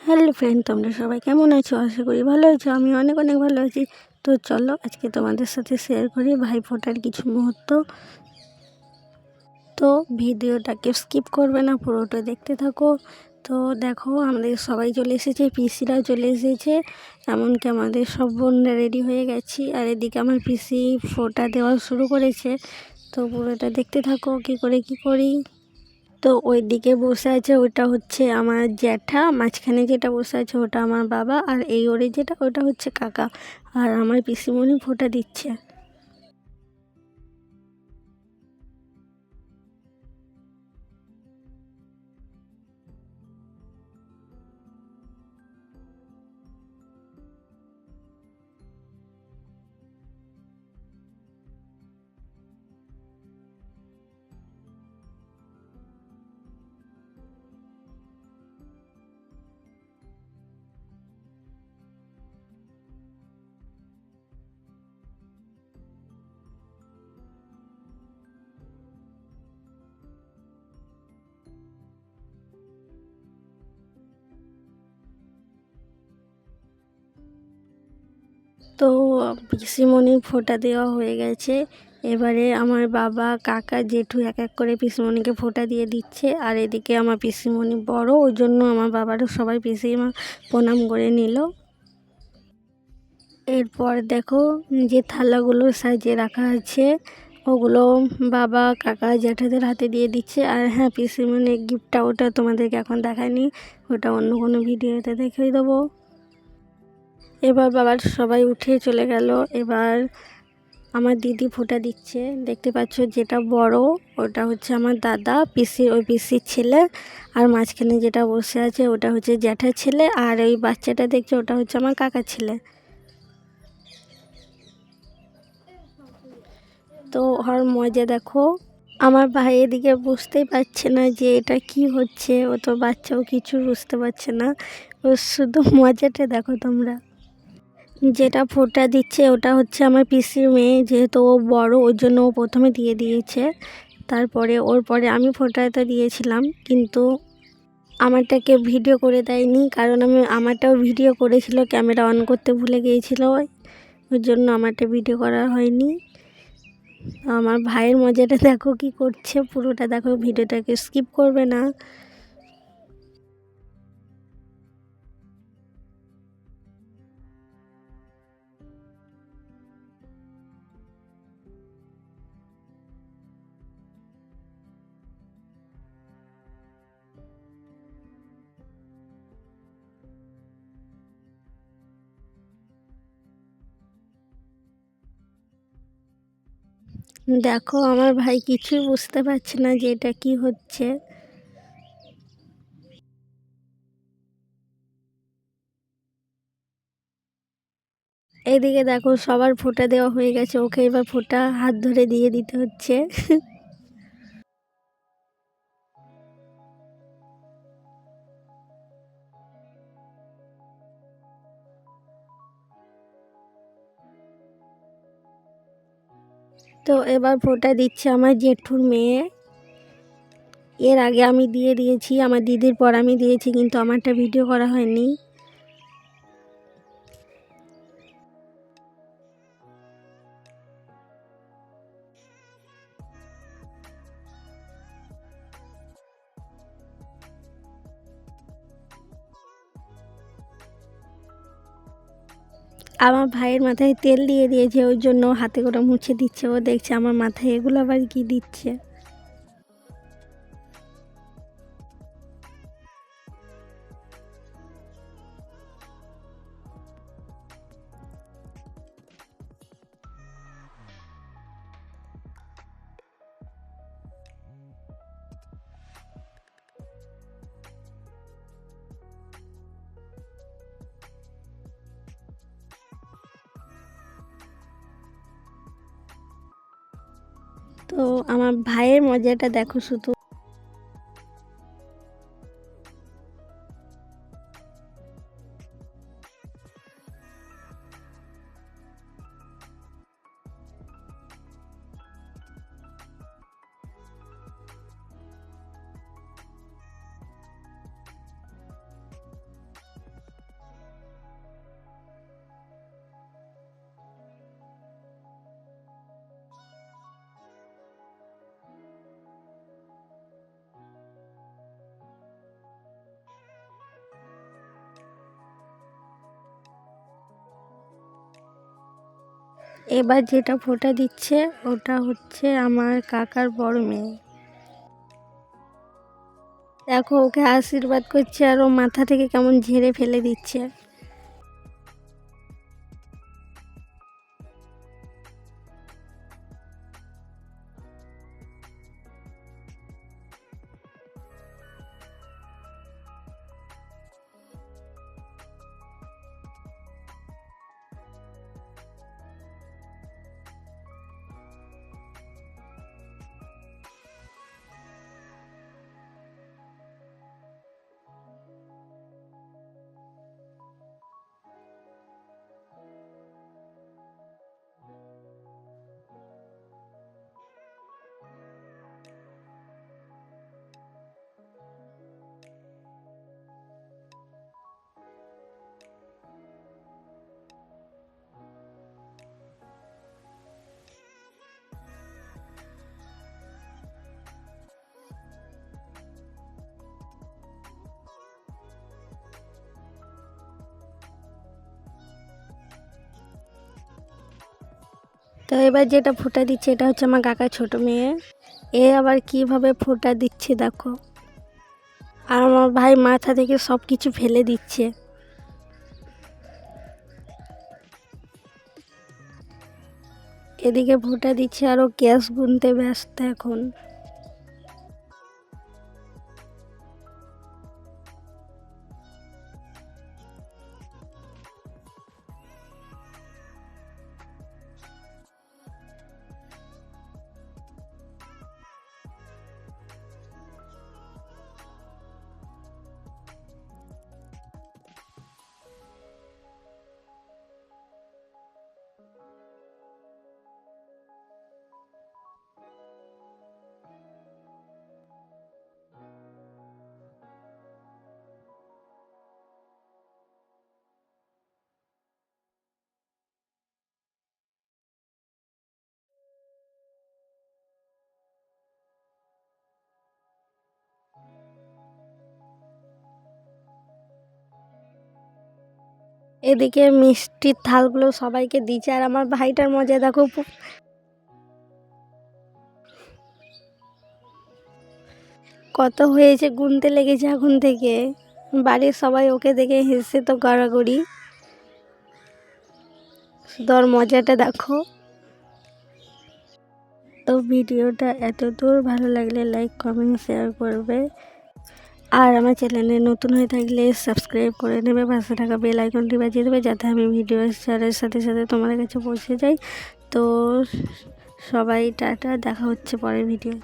Hello friend, তোমরা সবাই কেমন আছো? আশা করি ভালো আছো। আমি অনেক অনেক ভালো আছি। তো চলো আজকে তোমাদের সাথে শেয়ার করি ভাইফোঁটার কিছু মুহূর্ত। তো ভিডিওটাকে স্কিপ করবে না, পুরোটা দেখতে থাকো। তো দেখো, আমাদের সবাই চলে এসেছে, পিসিরা চলে এসেছে, এমনকি আমাদের সব বোনরা রেডি হয়ে গেছি। আর এদিকে আমার পিসি ফোঁটা দেওয়া শুরু করেছে। তো পুরোটা দেখতে থাকো কী করে কী করি। তো ওই দিকে বসে আছে, ওটা হচ্ছে আমার জ্যাঠা, মাঝখানে যেটা বসে আছে ওটা আমার বাবা, আর এই ওরে যেটা ওটা হচ্ছে কাকা। আর আমার পিসিমণি ফোঁটা দিচ্ছে। তো পিসিমণির ফোঁটা দেওয়া হয়ে গেছে। এবারে আমার বাবা, কাকা, জেঠু এক এক করে পিসিমণিকে ফোঁটা দিয়ে দিচ্ছে। আর এদিকে আমার পিসিমণি বড়, ওই জন্য আমার বাবারও সবাই পিসিমা প্রণাম করে নিল। এরপর দেখো, যে থালাগুলো সাজিয়ে রাখা আছে ওগুলো বাবা, কাকা, জ্যাঠাদের হাতে দিয়ে দিচ্ছে। আর হ্যাঁ, পিসিমণির গিফটটা ওটা তোমাদেরকে এখন দেখায়নি, ওটা অন্য কোনো ভিডিওতে দেখিয়ে দেবো। এবার বাবার সবাই উঠে চলে গেল। এবার আমার দিদি ফোঁটা দিচ্ছে, দেখতে পাচ্ছ, যেটা বড় ওটা হচ্ছে আমার দাদা, ওই পিসির ছেলে। আর মাঝখানে যেটা বসে আছে ওটা হচ্ছে জ্যাঠার ছেলে। আর ওই বাচ্চাটা দেখছে ওটা হচ্ছে আমার কাকার ছেলে। তো ওর মজা দেখো। আমার ভাই এদিকে বুঝতেই পারছে না যে এটা কি হচ্ছে, ও তো বাচ্চাও কিছু বুঝতে পারছে না, ও শুধু মজাটা দেখো তোমরা। যেটা ফোঁটা দিচ্ছে ওটা হচ্ছে আমার পিসির মেয়ে, যেহেতু ও বড় ওর জন্য ও প্রথমে দিয়ে দিয়েছে। তারপরে ওর পরে আমি ফোঁটাটা দিয়েছিলাম, কিন্তু আমারটাকে ভিডিও করে দেয়নি, কারণ আমারটাও ভিডিও করেছিল, ক্যামেরা অন করতে ভুলে গিয়েছিল, ওর জন্য আমারটা ভিডিও করা হয়নি। আমার ভাইয়ের মজাটা দেখো কি করছে, পুরোটা দেখো, ভিডিওটাকে স্কিপ করবে না। দেখো, আমার ভাই কিছুই বুঝতে পারছে না যে এটা কি হচ্ছে। এইদিকে দেখো, সবার ফোঁটা দেওয়া হয়ে গেছে, ওকে এবার ফোঁটা হাত ধরে দিয়ে দিতে হচ্ছে। তো এবার ফোঁটা দিচ্ছে আমার জেঠুর মেয়ে। এর আগে আমি দিয়ে দিয়েছি, আমার দিদির পর আমি দিয়েছি, কিন্তু আমারটা ভিডিও করা হয়নি। আমার ভাইয়ের মাথায় তেল দিয়ে দিয়েছে, ওই জন্য হাতে করে মুছে দিচ্ছে, ও দেখছে আমার মাথায় এগুলো আবার কি দিচ্ছে। তো আমার ভাইয়ের মজাটা দেখো শুধু। এবার যেটা ফোঁটা দিচ্ছে ওটা হচ্ছে আমার কাকার বড় মেয়ে। দেখো ওকে আশীর্বাদ করছে আর ও মাথা থেকে কেমন ঝেড়ে ফেলে দিচ্ছে। তো এবার যেটা ফোঁটা দিচ্ছে এটা হচ্ছে আমার কাকার ছোট মেয়ে। এ আবার কিভাবে ফোঁটা দিচ্ছে দেখো। আর আমার ভাই মাথা থেকে সব কিছু ফেলে দিচ্ছে। এদিকে ফোঁটা দিচ্ছে আর ও গ্যাস গুনতে ব্যস্ত এখন। এদিকে মিষ্টির থালগুলো সবাইকে দিচ্ছে আর আমার ভাইটার মজা দেখো। কত হয়েছে গুনতে লেগেছে এখন থেকে। বাড়ির সবাই ওকে দেখে হেসে তো গড়াগড়ি। শুধু ওর মজাটা দেখো। তো ভিডিওটা এত দূর ভালো লাগলে লাইক কমেন্ট শেয়ার করবে। আর আমার চ্যানেলে নতুন হয়ে থাকলে সাবস্ক্রাইব করে নেবে, পাশে থাকা বেল আইকনটি বাজিয়ে দেবে যাতে আমি ভিডিও ছাড়ার সাথে সাথে তোমাদের কাছে পৌঁছে যাই। তো সবাই টাটা, দেখা হচ্ছে পরের ভিডিও।